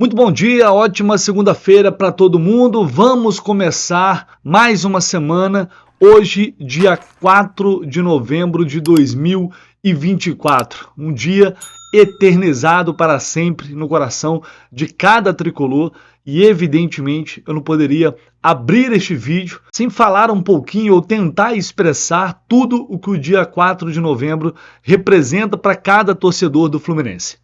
Muito bom dia, ótima segunda-feira para todo mundo. Vamos começar mais uma semana, hoje, dia 4 de novembro de 2024. Um dia eternizado para sempre no coração de cada tricolor e, evidentemente, eu não poderia abrir este vídeo sem falar um pouquinho ou tentar expressar tudo o que o dia 4 de novembro representa para cada torcedor do Fluminense.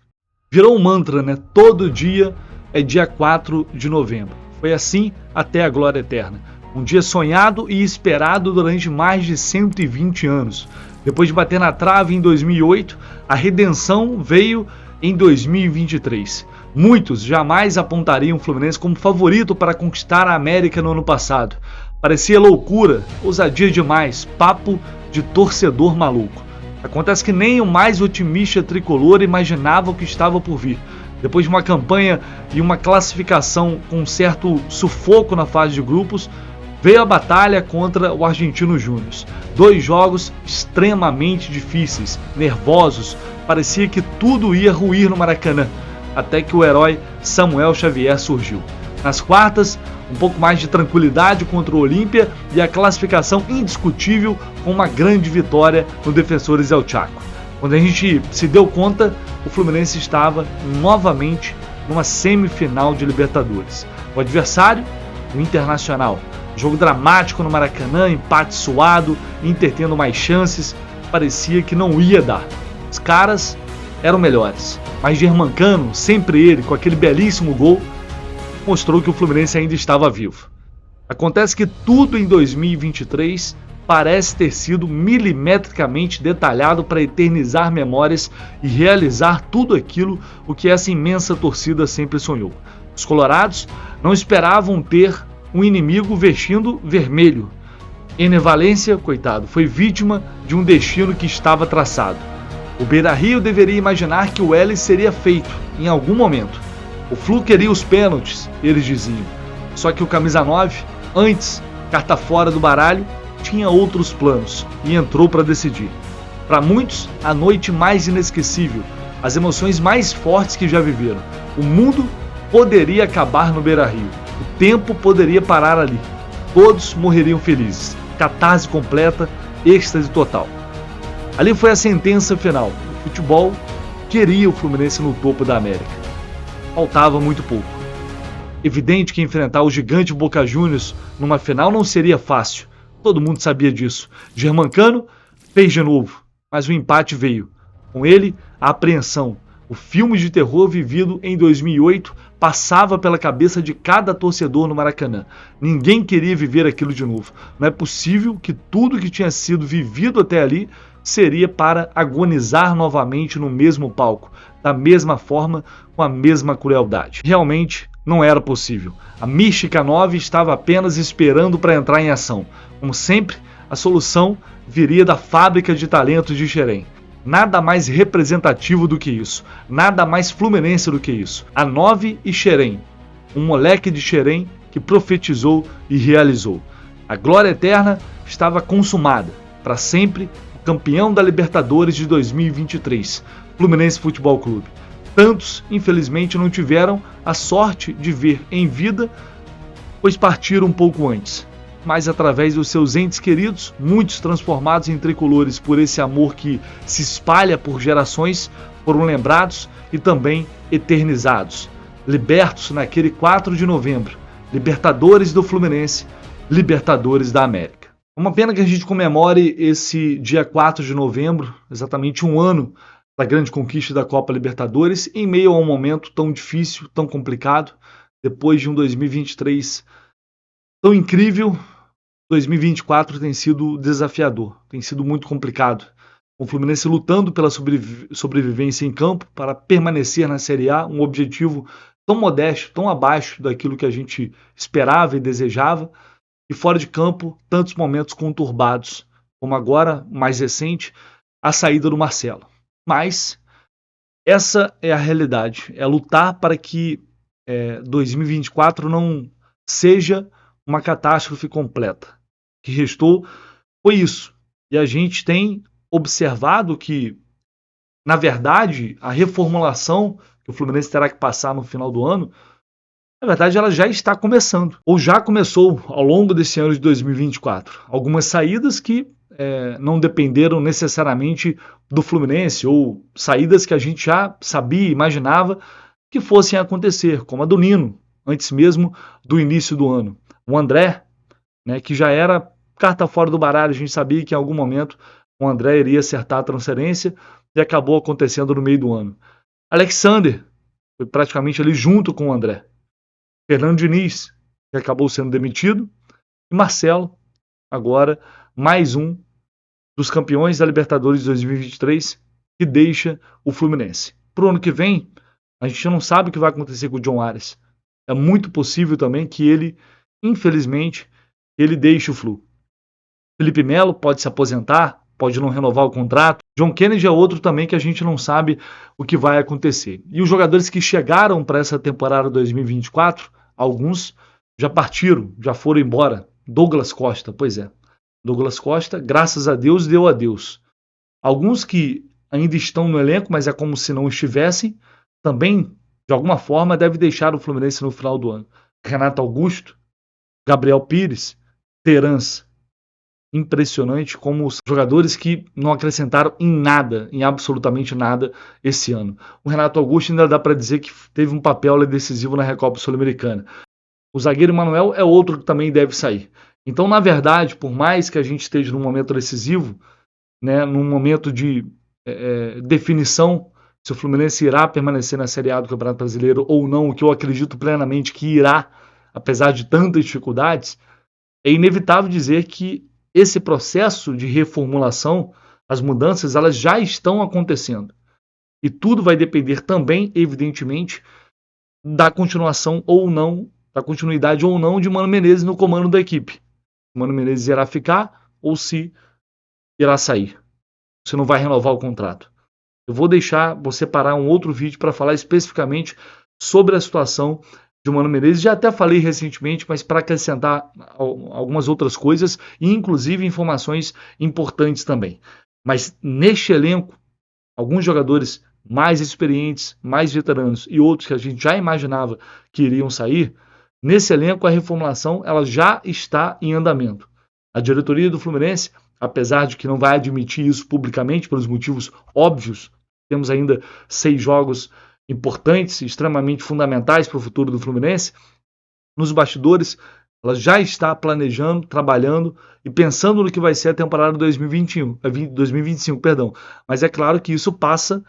Virou um mantra, né? Todo dia é dia 4 de novembro. Foi assim até a glória eterna. Um dia sonhado e esperado durante mais de 120 anos. Depois de bater na trave em 2008, a redenção veio em 2023. Muitos jamais apontariam o Fluminense como favorito para conquistar a América no ano passado. Parecia loucura, ousadia demais, papo de torcedor maluco. Acontece que nem o mais otimista tricolor imaginava o que estava por vir. Depois de uma campanha e uma classificação com um certo sufoco na fase de grupos, veio a batalha contra o Argentino Júnior. 2 jogos extremamente difíceis, nervosos, parecia que tudo ia ruir no Maracanã, até que o herói Samuel Xavier surgiu. Nas quartas, um pouco mais de tranquilidade contra o Olímpia e a classificação indiscutível com uma grande vitória no Defensores El Chaco. Quando a gente se deu conta, o Fluminense estava novamente numa semifinal de Libertadores. O adversário, o Internacional. Jogo dramático no Maracanã, empate suado, Inter tendo mais chances, parecia que não ia dar. Os caras eram melhores, mas Germancano, sempre ele, com aquele belíssimo gol, mostrou que o Fluminense ainda estava vivo. Acontece que tudo em 2023 parece ter sido milimetricamente detalhado para eternizar memórias e realizar tudo aquilo o que essa imensa torcida sempre sonhou. Os colorados não esperavam ter um inimigo vestindo vermelho. Ener Valencia, coitado, foi vítima de um destino que estava traçado. O Beira-Rio deveria imaginar que o L seria feito em algum momento. O Flu queria os pênaltis, eles diziam. Só que o camisa 9, antes, carta fora do baralho, tinha outros planos e entrou para decidir. Para muitos, a noite mais inesquecível, as emoções mais fortes que já viveram. O mundo poderia acabar no Beira-Rio. O tempo poderia parar ali. Todos morreriam felizes. Catarse completa, êxtase total. Ali foi a sentença final. O futebol queria o Fluminense no topo da América. Faltava muito pouco. Evidente que enfrentar o gigante Boca Juniors numa final não seria fácil. Todo mundo sabia disso. Germancano fez de novo, mas o empate veio. Com ele, a apreensão. O filme de terror vivido em 2008 passava pela cabeça de cada torcedor no Maracanã. Ninguém queria viver aquilo de novo. Não é possível que tudo que tinha sido vivido até ali seria para agonizar novamente no mesmo palco, da mesma forma, com a mesma crueldade. Realmente não era possível. A Mística 9 estava apenas esperando para entrar em ação. Como sempre, a solução viria da fábrica de talentos de Xerém. Nada mais representativo do que isso. Nada mais fluminense do que isso. A 9 e Xerém. Um moleque de Xerém que profetizou e realizou. A glória eterna estava consumada. Para sempre, o campeão da Libertadores de 2023. Fluminense Futebol Clube. Tantos, infelizmente, não tiveram a sorte de ver em vida, pois partiram um pouco antes. Mas através dos seus entes queridos, muitos transformados em tricolores por esse amor que se espalha por gerações, foram lembrados e também eternizados. Libertos naquele 4 de novembro. Libertadores do Fluminense, Libertadores da América. Uma pena que a gente comemore esse dia 4 de novembro, exatamente um ano da grande conquista da Copa Libertadores, em meio a um momento tão difícil, tão complicado, depois de um 2023 tão incrível. 2024 tem sido desafiador, tem sido muito complicado. O Fluminense lutando pela sobrevivência em campo para permanecer na Série A, um objetivo tão modesto, tão abaixo daquilo que a gente esperava e desejava, e fora de campo, tantos momentos conturbados, como agora, mais recente, a saída do Marcelo. Mas essa é a realidade, é lutar para que 2024 não seja uma catástrofe completa. O que restou foi isso. E a gente tem observado que, na verdade, a reformulação que o Fluminense terá que passar no final do ano, na verdade ela já está começando, ou já começou ao longo desse ano de 2024. Algumas saídas que não dependeram necessariamente do Fluminense, ou saídas que a gente já sabia, imaginava que fossem acontecer, como a do Nino, antes mesmo do início do ano. O André, né, que já era carta fora do baralho, a gente sabia que em algum momento o André iria acertar a transferência e acabou acontecendo no meio do ano. Alexander foi praticamente ali junto com o André. Fernando Diniz, que acabou sendo demitido, e Marcelo, agora mais um dos campeões da Libertadores de 2023, que deixa o Fluminense. Para o ano que vem, a gente não sabe o que vai acontecer com o John Ares. É muito possível também que ele, infelizmente, ele deixe o Flu. Felipe Melo pode se aposentar, pode não renovar o contrato. John Kennedy é outro também que a gente não sabe o que vai acontecer. E os jogadores que chegaram para essa temporada 2024, alguns já partiram, já foram embora. Douglas Costa, pois é. Douglas Costa, graças a Deus, deu adeus. Alguns que ainda estão no elenco, mas é como se não estivessem, também, de alguma forma, deve deixar o Fluminense no final do ano. Renato Augusto, Gabriel Pires, Terans. Impressionante como os jogadores que não acrescentaram em nada, em absolutamente nada, esse ano. O Renato Augusto ainda dá para dizer que teve um papel decisivo na Recopa Sul-Americana. O zagueiro Manuel é outro que também deve sair. Então, na verdade, por mais que a gente esteja num momento decisivo, né, num momento de definição se o Fluminense irá permanecer na Série A do Campeonato Brasileiro ou não, o que eu acredito plenamente que irá, apesar de tantas dificuldades, é inevitável dizer que esse processo de reformulação, as mudanças, elas já estão acontecendo. E tudo vai depender também, evidentemente, da continuação ou não, da continuidade ou não de Mano Menezes no comando da equipe. Mano Menezes irá ficar ou se irá sair. Você não vai renovar o contrato. Eu vou separar um outro vídeo para falar especificamente sobre a situação de Mano Menezes. Já até falei recentemente, mas para acrescentar algumas outras coisas e inclusive informações importantes também. Mas neste elenco, alguns jogadores mais experientes, mais veteranos e outros que a gente já imaginava que iriam sair, nesse elenco a reformulação ela já está em andamento. A diretoria do Fluminense, apesar de que não vai admitir isso publicamente pelos motivos óbvios, temos ainda 6 jogos importantes, extremamente fundamentais para o futuro do Fluminense, nos bastidores ela já está planejando, trabalhando e pensando no que vai ser a temporada 2025, perdão. Mas é claro que isso passa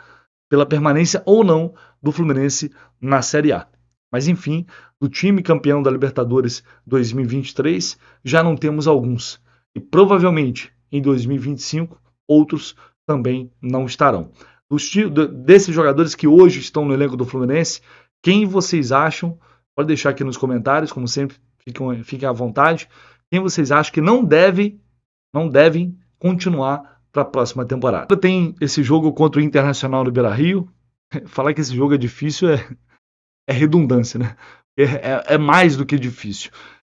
pela permanência ou não do Fluminense na Série A. Mas enfim, do time campeão da Libertadores 2023, já não temos alguns. E provavelmente em 2025 outros também não estarão. Desses jogadores que hoje estão no elenco do Fluminense, quem vocês acham? Pode deixar aqui nos comentários, como sempre, fiquem à vontade. Quem vocês acham que não devem continuar para a próxima temporada? Tem esse jogo contra o Internacional no Beira-Rio. Falar que esse jogo é difícil é redundância, né? É mais do que difícil.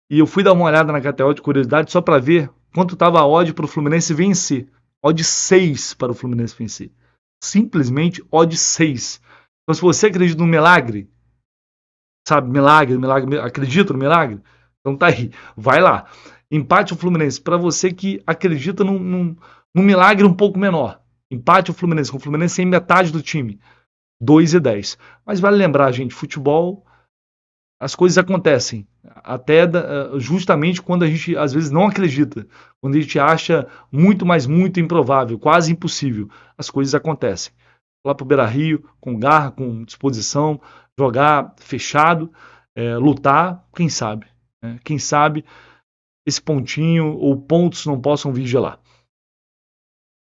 E eu fui dar uma olhada na KTO de curiosidade só para ver quanto estava a odd para o Fluminense vencer. Odd 6 para o Fluminense vencer. Simplesmente odd 6. Então, se você acredita no milagre, sabe, milagre, acredita no milagre? Então tá aí, vai lá. Empate o Fluminense, para você que acredita num milagre um pouco menor. Empate o Fluminense, com o Fluminense sem metade do time. 2,10. Mas vale lembrar, gente, futebol, as coisas acontecem. Até justamente quando a gente às vezes não acredita. Quando a gente acha muito, mas muito improvável, quase impossível. As coisas acontecem. Lá pro Beira-Rio, com garra, com disposição, jogar fechado, lutar, quem sabe. Né? Quem sabe esse pontinho ou pontos não possam vir de lá.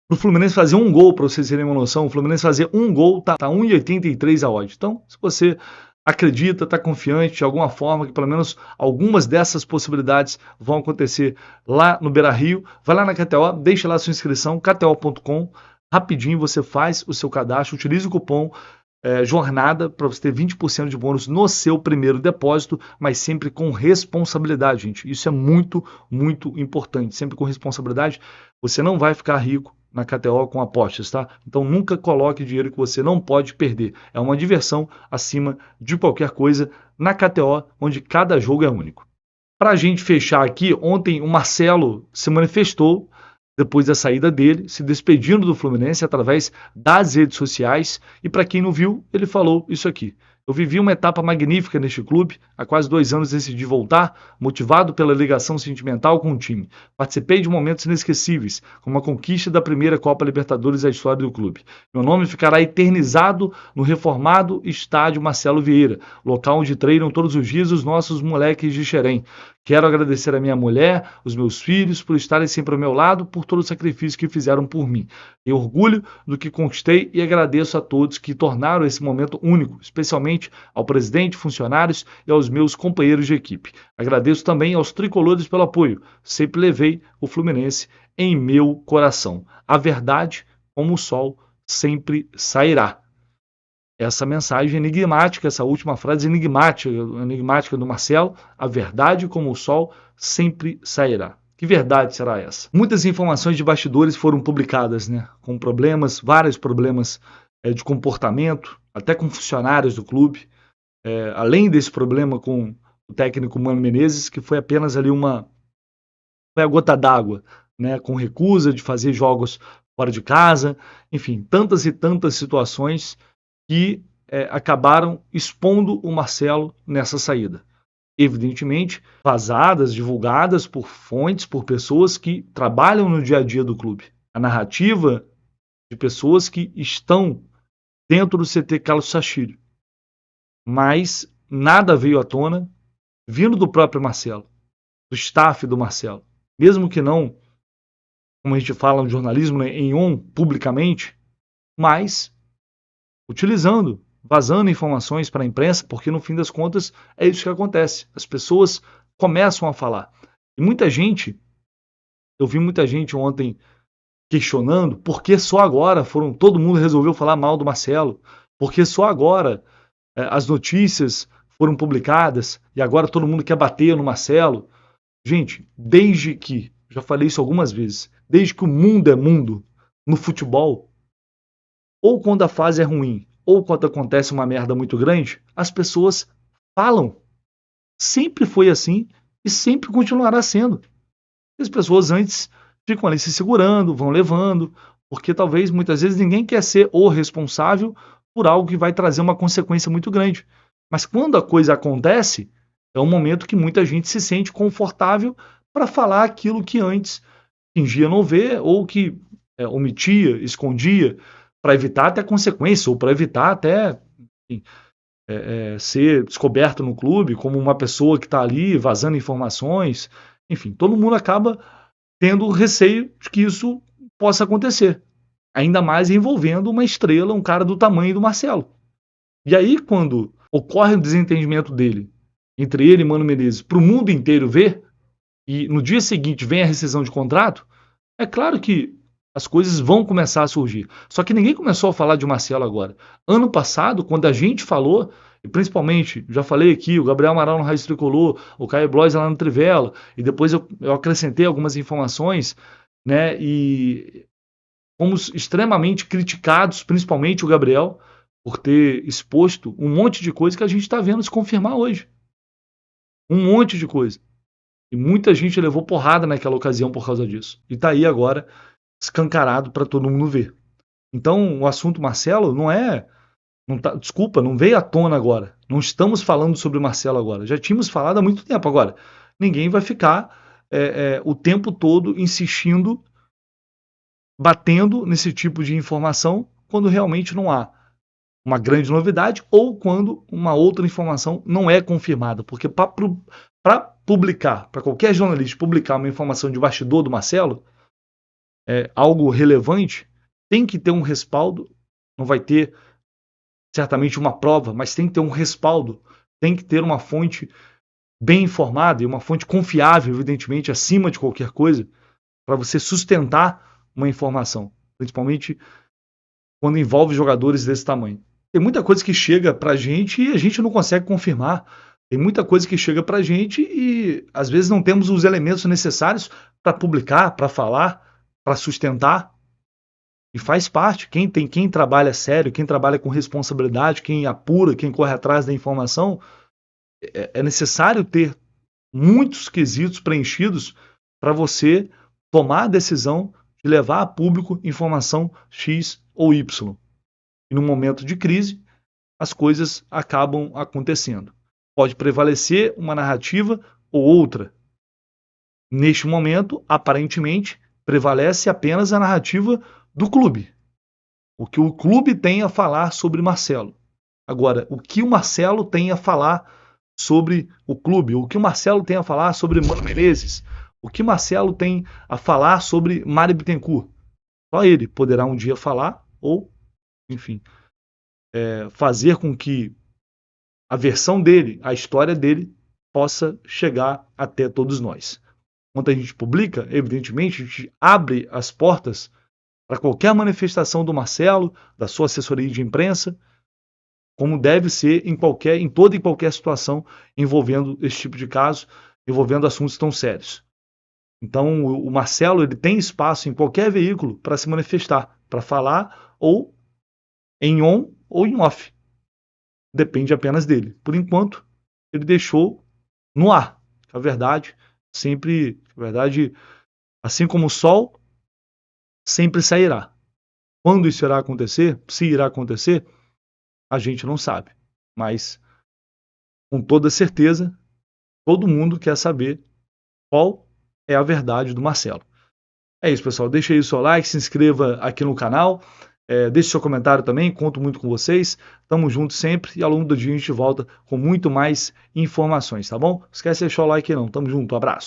Para o Fluminense fazer um gol, para vocês terem uma noção, o Fluminense fazer um gol tá 1,83 a odd. Então, se você acredita, está confiante de alguma forma que pelo menos algumas dessas possibilidades vão acontecer lá no Beira-Rio, vai lá na KTO, deixa lá a sua inscrição, kto.com, rapidinho você faz o seu cadastro, utilize o cupom jornada para você ter 20% de bônus no seu primeiro depósito, mas sempre com responsabilidade, gente. Isso é muito, muito importante. Sempre com responsabilidade. Você não vai ficar rico na KTO com apostas, tá? Então nunca coloque dinheiro que você não pode perder. É uma diversão acima de qualquer coisa na KTO, onde cada jogo é único. Para a gente fechar aqui, ontem o Marcelo se manifestou depois da saída dele, se despedindo do Fluminense através das redes sociais. E para quem não viu, ele falou isso aqui. Eu vivi uma etapa magnífica neste clube. Há quase 2 anos decidi voltar, motivado pela ligação sentimental com o time. Participei de momentos inesquecíveis, como a conquista da primeira Copa Libertadores da história do clube. Meu nome ficará eternizado no reformado estádio Marcelo Vieira, local onde treinam todos os dias os nossos moleques de Xerém. Quero agradecer a minha mulher, os meus filhos, por estarem sempre ao meu lado, por todo o sacrifício que fizeram por mim. Tenho orgulho do que conquistei e agradeço a todos que tornaram esse momento único, especialmente ao presidente, funcionários e aos meus companheiros de equipe. Agradeço também aos tricolores pelo apoio. Sempre levei o Fluminense em meu coração. A verdade, como o sol, sempre sairá. Essa mensagem enigmática, essa última frase enigmática do Marcelo, a verdade como o sol sempre sairá. Que verdade será essa? Muitas informações de bastidores foram publicadas, né? Com problemas, vários problemas de comportamento, até com funcionários do clube. Além desse problema com o técnico Mano Menezes, que foi apenas ali foi a gota d'água, né? Com recusa de fazer jogos fora de casa, enfim, tantas e tantas situações que acabaram expondo o Marcelo nessa saída. Evidentemente, vazadas, divulgadas por fontes, por pessoas que trabalham no dia a dia do clube. A narrativa de pessoas que estão dentro do CT Carlos Sachilho. Mas nada veio à tona, vindo do próprio Marcelo, do staff do Marcelo. Mesmo que não, como a gente fala no jornalismo, né, em on, publicamente, mas utilizando, vazando informações para a imprensa, porque no fim das contas é isso que acontece. As pessoas começam a falar. E muita gente, eu vi muita gente ontem questionando por que só agora todo mundo resolveu falar mal do Marcelo, porque só agora as notícias foram publicadas e agora todo mundo quer bater no Marcelo. Gente, desde que, já falei isso algumas vezes, desde que o mundo é mundo no futebol, ou quando a fase é ruim, ou quando acontece uma merda muito grande, as pessoas falam. Sempre foi assim e sempre continuará sendo. As pessoas antes ficam ali se segurando, vão levando, porque talvez muitas vezes ninguém quer ser o responsável por algo que vai trazer uma consequência muito grande. Mas quando a coisa acontece, é um momento que muita gente se sente confortável para falar aquilo que antes fingia não ver ou que omitia, escondia, para evitar até consequência, ou para evitar até enfim, ser descoberto no clube como uma pessoa que está ali vazando informações. Enfim, todo mundo acaba tendo receio de que isso possa acontecer. Ainda mais envolvendo uma estrela, um cara do tamanho do Marcelo. E aí, quando ocorre o desentendimento dele, entre ele e Mano Menezes, para o mundo inteiro ver, e no dia seguinte vem a rescisão de contrato, é claro que as coisas vão começar a surgir. Só que ninguém começou a falar de Marcelo agora. Ano passado, quando a gente falou, e principalmente, já falei aqui, o Gabriel Amaral no Raiz Tricolor, o Caio Blois lá no Trivela, e depois eu acrescentei algumas informações, né, e fomos extremamente criticados, principalmente o Gabriel, por ter exposto um monte de coisa que a gente está vendo se confirmar hoje. Um monte de coisa. E muita gente levou porrada naquela ocasião por causa disso. E está aí agora escancarado para todo mundo ver. Então, o assunto Marcelo desculpa, não veio à tona agora. Não estamos falando sobre o Marcelo agora. Já tínhamos falado há muito tempo agora. Ninguém vai ficar o tempo todo insistindo, batendo nesse tipo de informação quando realmente não há uma grande novidade ou quando uma outra informação não é confirmada. Porque para publicar, para qualquer jornalista publicar uma informação de bastidor do Marcelo, algo relevante, tem que ter um respaldo, não vai ter certamente uma prova, mas tem que ter um respaldo, tem que ter uma fonte bem informada e uma fonte confiável, evidentemente, acima de qualquer coisa, para você sustentar uma informação, principalmente quando envolve jogadores desse tamanho. Tem muita coisa que chega para a gente e a gente não consegue confirmar. Tem muita coisa que chega para a gente e às vezes não temos os elementos necessários para publicar, para falar, para sustentar. E faz parte, quem trabalha sério, quem trabalha com responsabilidade, quem apura, quem corre atrás da informação, é necessário ter muitos quesitos preenchidos para você tomar a decisão de levar a público informação X ou Y. E no momento de crise, as coisas acabam acontecendo. Pode prevalecer uma narrativa ou outra. Neste momento, aparentemente, prevalece apenas a narrativa do clube. O que o clube tem a falar sobre Marcelo. Agora, o que o Marcelo tem a falar sobre o clube? O que o Marcelo tem a falar sobre Mano Menezes? O que Marcelo tem a falar sobre Mário Bittencourt? Só ele poderá um dia falar ou, enfim, fazer com que a versão dele, a história dele, possa chegar até todos nós. Quando a gente publica, evidentemente, a gente abre as portas para qualquer manifestação do Marcelo, da sua assessoria de imprensa, como deve ser em toda e qualquer situação envolvendo esse tipo de caso, envolvendo assuntos tão sérios. Então, o Marcelo ele tem espaço em qualquer veículo para se manifestar, para falar ou em on ou em off. Depende apenas dele. Por enquanto, ele deixou no ar. A verdade assim como o sol, sempre sairá. Quando isso irá acontecer, se irá acontecer, a gente não sabe. Mas, com toda certeza, todo mundo quer saber qual é a verdade do Marcelo. É isso, pessoal. Deixa aí o seu like, se inscreva aqui no canal. Deixe seu comentário também, conto muito com vocês. Tamo junto sempre e ao longo do dia a gente volta com muito mais informações, tá bom? Não esquece de deixar o like não. Tamo junto, abraço.